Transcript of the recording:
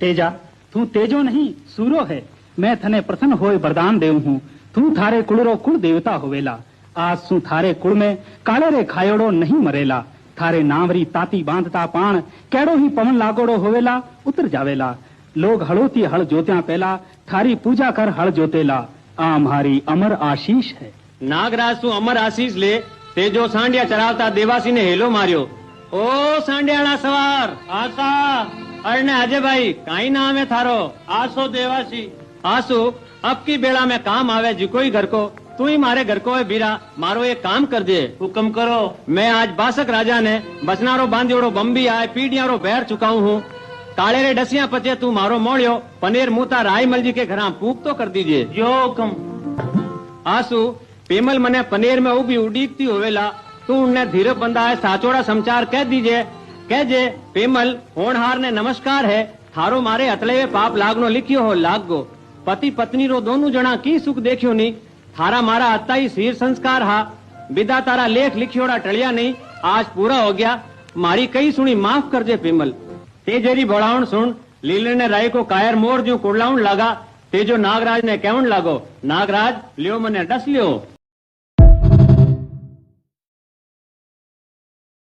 तेजा तू तेजो नहीं सूरो है। मैं थने प्रसन्न होए वरदान देव हूँ। तू थारे कुड़रो कुल देवता होवेला। आज सु थारे कुड़ में काले रे खायोड़ो नहीं मरेला। थारे नावरी ताती बांधता पाण केड़ो ही पवन लागोड़ो होवेला उतर जावेला। लोग हड़ोती हल जोत्या पहला थारी पूजा कर हल जोतेला। आ म्हारी अमर आशीष है। नागराज तू अमर आशीष ले। तेजो सांडिया चरावता देवासी ने हेलो मार्यो। ओ सांडियाड़ा सवार आशा अरे अजय भाई काई नाम है थारो? आसो देवासी। आसू अब की बेड़ा में काम आवे जी कोई घर को तू ही मारे घर को है बीरा मारो एक काम कर दे। हुक्म करो। मैं आज बासक राजा ने बचनारो बांधियोड़ो बम्बी आए पीढ़ियारो बैर चुकाऊ हूँ। काले रे डसिया पचे तू मारो मोड़ियो पनीर मूता रायमल जी के घर पूक तो कर दीजिए। जो हुक्म। आसू पेमल मने पनीर में उभी उड़ीकती होवेला तू उन्हें धीरे बंदा है साचोड़ा समाचार कह दीजिए। कह जे पेमल होनहार ने नमस्कार है थारो मारे अतले पाप लागनो लिखियो हो लाग गो। पति पत्नी रो दोनों जना की सुख देखियो नहीं। थारा मारा अत्ता ही सिर संस्कार हा विदा तारा लेख लिखियोड़ा टलिया नहीं। आज पूरा हो गया मारी कई सुनी माफ कर दे पेमल। तेजेरी बड़ाउन सुन लीले ने राय को कायर मोर जो कुड़लाउन लगा। तेजो नागराज ने कहन लागो नागराज लियो मने डस लियो।